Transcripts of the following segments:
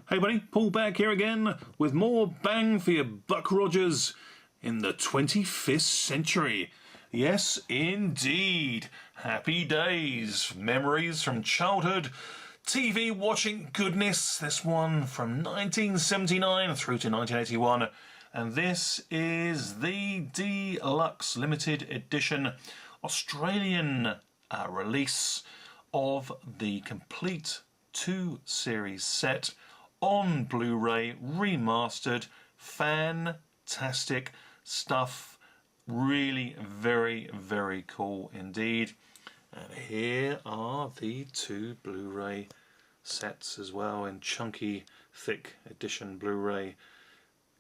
Hey buddy, Paul back here again with more bang for your buck Rogers in the 25th century. Yes, indeed. Happy days. Memories from childhood. TV watching goodness. This one from 1979 through to 1981. And this is the Deluxe Limited Edition Australian release of the complete 2-series set on Blu-ray, remastered. Fantastic stuff. Really very, very cool indeed. And here are the 2 Blu-ray sets as well in chunky, thick edition Blu-ray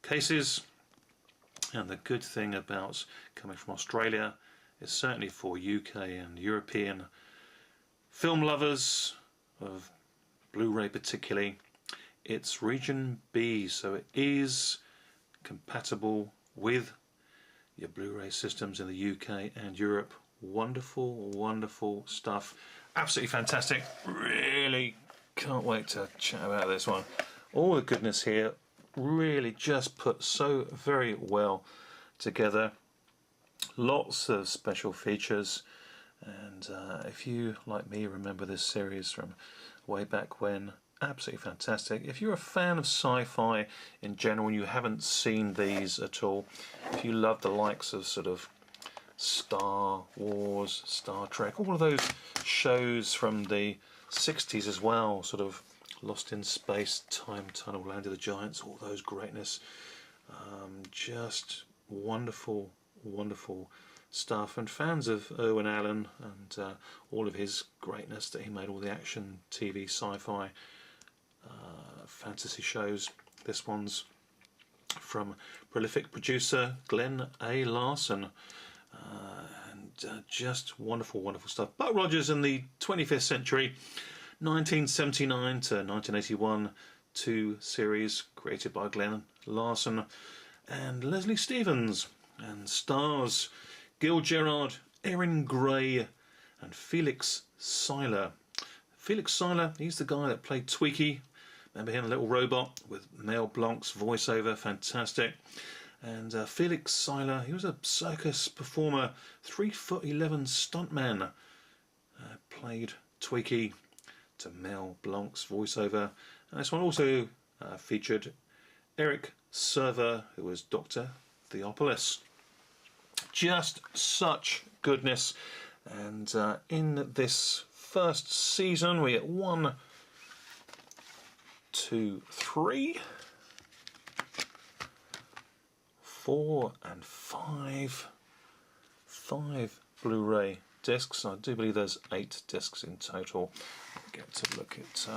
cases. And the good thing about coming from Australia is certainly for UK and European film lovers of Blu-ray particularly, it's region B, so it is compatible with your Blu-ray systems in the UK and Europe. Wonderful, wonderful stuff. Absolutely fantastic. Really can't wait to chat about this one. All the goodness here really just put so very well together. Lots of special features, and if you, like me, remember this series from way back when, absolutely fantastic. If you're a fan of sci-fi in general and you haven't seen these at all, if you love the likes of sort of Star Wars, Star Trek, all of those shows from the 60s as well, sort of Lost in Space, Time Tunnel, Land of the Giants, all those greatness, just wonderful, wonderful stuff. And fans of Owen Allen and all of his greatness that he made, all the action TV sci-fi fantasy shows. This one's from prolific producer Glenn A. Larson, and just wonderful, wonderful stuff. Buck Rogers in the 25th century, 1979 to 1981, 2 series created by Glenn Larson and Leslie Stevens, and stars Gil Gerard, Erin Gray and Felix Seiler. Felix Seiler, he's the guy that played Tweaky. Remember him, Little Robot, with Mel Blanc's voiceover, fantastic. And Felix Seiler, he was a circus performer, 3'11" stuntman. Played Tweaky to Mel Blanc's voiceover. And this one also featured Eric Server, who was Dr. Theopolis. Just such goodness. And in this first season we get 1, 2, 3, 4 and 5 Blu-ray discs. I do believe there's 8 discs in total. I'll get to look at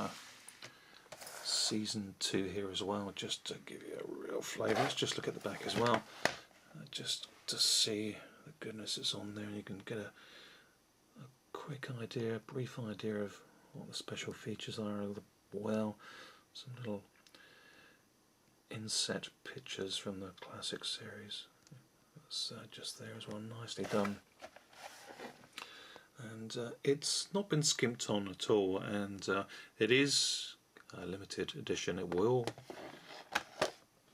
season 2 here as well, just to give you a real flavour. Let's just look at the back as well, just to see the goodness that's on there, and you can get a quick idea, a brief idea of what the special features are as well. Some little inset pictures from the classic series. That's just there as well, nicely done. And it's not been skimped on at all, and it is a limited edition. It will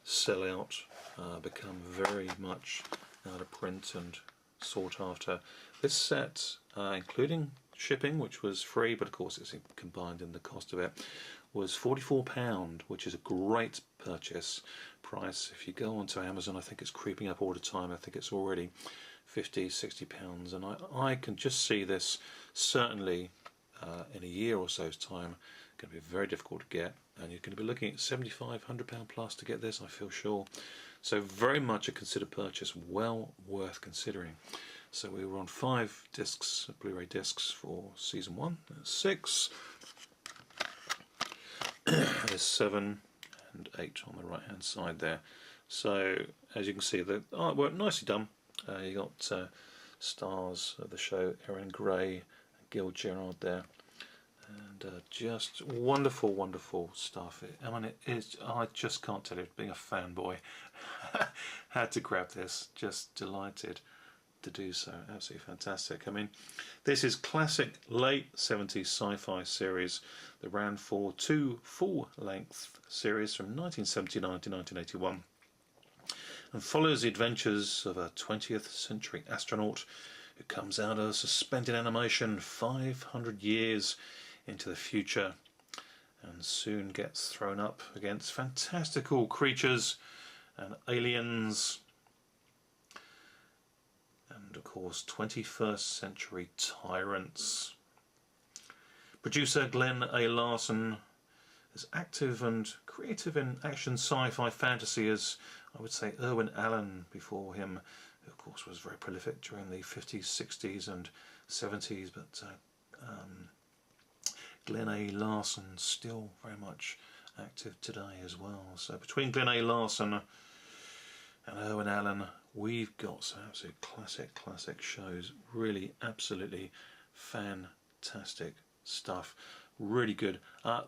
sell out, become very much out of print and sought after. This set, including shipping, which was free, but of course it's combined in the cost of it, was £44, which is a great purchase price. If you go onto Amazon, I think it's creeping up all the time. I think it's already £50, £60, and I can just see this certainly in a year or so's time going to be very difficult to get, and you're going to be looking at £75, £100 plus to get this, I feel sure. So very much a considered purchase, well worth considering. So we were on 5 discs, Blu-ray discs for season 1. There's 6. There's 7 and 8 on the right hand side there. So as you can see, the artwork nicely done. You got stars of the show, Erin Gray and Gil Gerard there, and just wonderful, wonderful stuff. I mean, it is, I just can't tell you, being a fanboy, had to grab this. Just delighted to do so. Absolutely fantastic. I mean, this is classic late 70s sci-fi series that ran for 2 full-length series from 1979 to 1981 and follows the adventures of a 20th century astronaut who comes out of suspended animation 500 years into the future and soon gets thrown up against fantastical creatures and aliens and of course 21st century tyrants. Producer Glenn A. Larson is active and creative in action, sci-fi, fantasy as I would say Irwin Allen before him, who of course was very prolific during the 50s, 60s and 70s, but Glenn A. Larson still very much active today as well. So between Glenn A. Larson and Irwin Allen, we've got some absolute classic shows. Really absolutely fantastic stuff. Really good.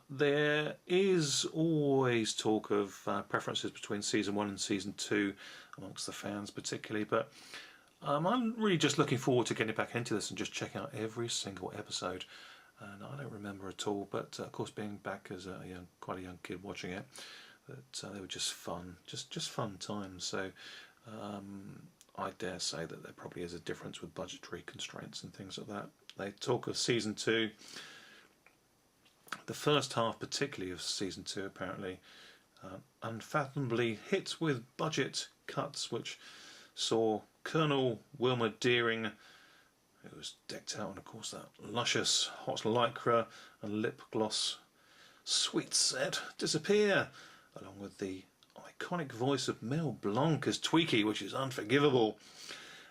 There is always talk of preferences between season 1 and season 2 amongst the fans particularly, but I'm really just looking forward to getting back into this and just checking out every single episode. And I don't remember at all, but of course being back as quite a young kid watching it, that they were just fun, just fun times. So I dare say that there probably is a difference with budgetary constraints and things like that. They talk of season 2. The first half, particularly of season 2, apparently unfathomably hit with budget cuts, which saw Colonel Wilma Deering, who was decked out in, of course, that luscious hot lycra and lip gloss sweet set, disappear, along with the iconic voice of Mel Blanc as Tweaky, which is unforgivable.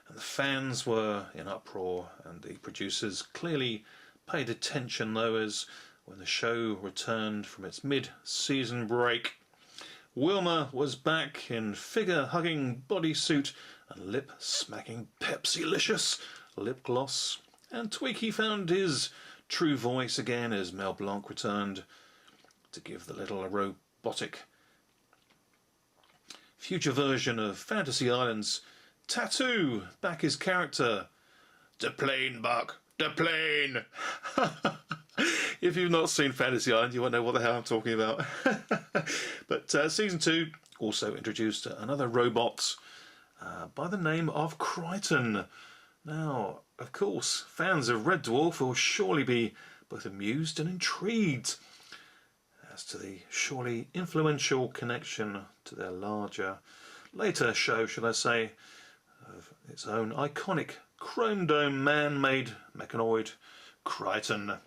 And the fans were in uproar, and the producers clearly paid attention, though, as when the show returned from its mid-season break, Wilma was back in figure-hugging bodysuit and lip-smacking Pepsi-licious lip gloss, and Tweaky found his true voice again as Mel Blanc returned to give the little robotic future version of Fantasy Island's Tattoo back his character. "The plane, Buck, the plane!" If you've not seen Fantasy Island, you won't know what the hell I'm talking about. But season 2 also introduced another robot by the name of Crichton. Now, of course, fans of Red Dwarf will surely be both amused and intrigued as to the surely influential connection to their larger, later show, should I say, of its own iconic chrome dome man-made mechanoid, Crichton.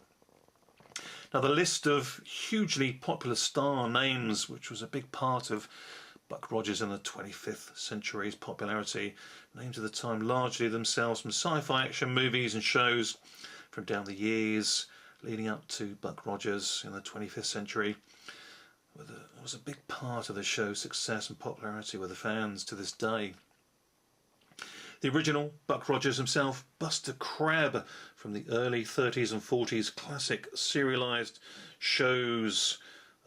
Now, the list of hugely popular star names, which was a big part of Buck Rogers in the 25th century's popularity, names of the time largely themselves from sci-fi action movies and shows from down the years leading up to Buck Rogers in the 25th century. It was a big part of the show's success and popularity with the fans to this day. The original Buck Rogers himself, Buster Crabbe, from the early 30s and 40s classic serialised shows,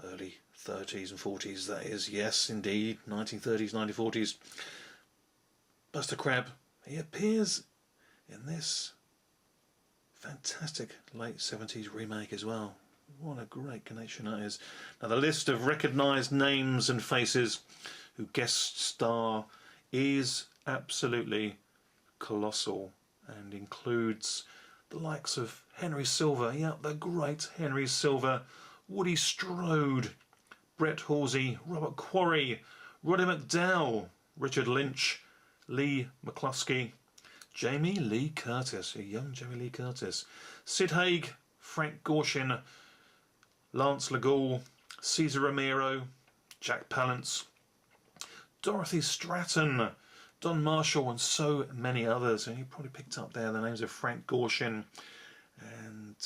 early 30s and 40s, that is, yes indeed, 1930s, 1940s. Buster Crabbe, he appears in this fantastic late 70s remake as well. What a great connection that is. Now, the list of recognised names and faces who guest star is absolutely colossal and includes the likes of Henry Silver, yeah, the great Henry Silver, Woody Strode, Brett Horsey, Robert Quarry, Roddy McDowell, Richard Lynch, Lee McCluskey, Jamie Lee Curtis, a young Jamie Lee Curtis, Sid Haig, Frank Gorshin, Lance LeGault, Cesar Romero, Jack Palance, Dorothy Stratton, Don Marshall, and so many others. And you probably picked up there the names of Frank Gorshin and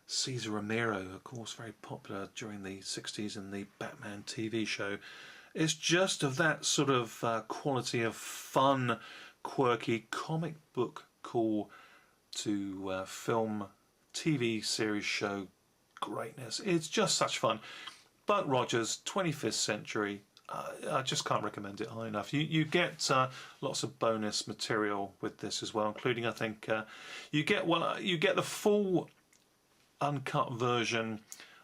Cesar Romero, of course, very popular during the 60s in the Batman TV show. It's just of that sort of quality of fun, quirky, comic book call to film, TV series show greatness. It's just such fun. Buck Rogers, 25th century, I just can't recommend it high enough. You get lots of bonus material with this as well, including, I think, you get the full uncut version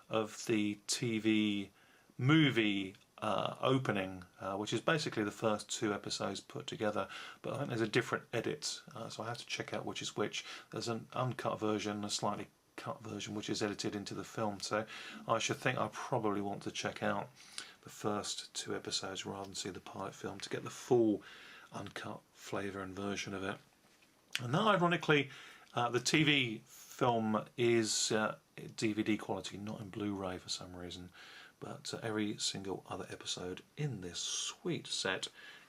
of the TV movie opening, which is basically the first 2 episodes put together, but I think there's a different edit, so I have to check out which is which. There's an uncut version, a slightly cut version, which is edited into the film, so I should think I probably want to check out the first 2 episodes rather than see the pilot film to get the full uncut flavour and version of it. And then, ironically, the TV film is DVD quality, not in Blu-ray for some reason, but every single other episode in this sweet set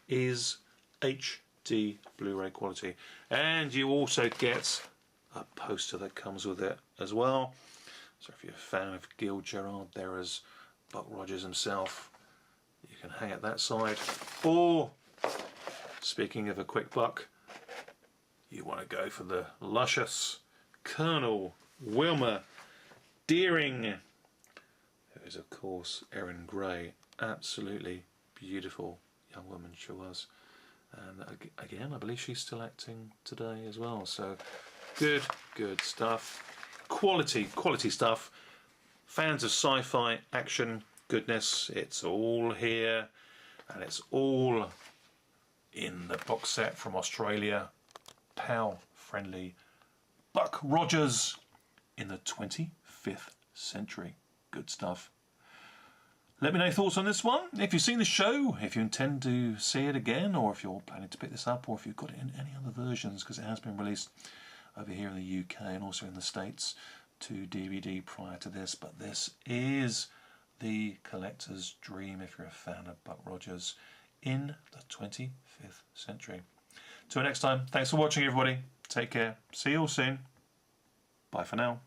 is HD Blu-ray quality. And you also get a poster that comes with it as well. So if you're a fan of Gerard there as Buck Rogers himself, you can hang it that side. Or, speaking of a quick buck, you want to go for the luscious Colonel Wilma Deering, who is of course Erin Gray. Absolutely beautiful young woman she was, and again I believe she's still acting today as well. So good stuff, quality stuff. Fans of sci-fi, action, goodness, it's all here, and it's all in the box set from Australia. PAL friendly Buck Rogers in the 25th century. Good stuff. Let me know your thoughts on this one. If you've seen the show, if you intend to see it again, or if you're planning to pick this up, or if you've got it in any other versions, because it has been released over here in the UK and also in the States to DVD prior to this. But this is the collector's dream if you're a fan of Buck Rogers in the 25th century. Till next time, thanks for watching everybody. Take care. See you all soon. Bye for now.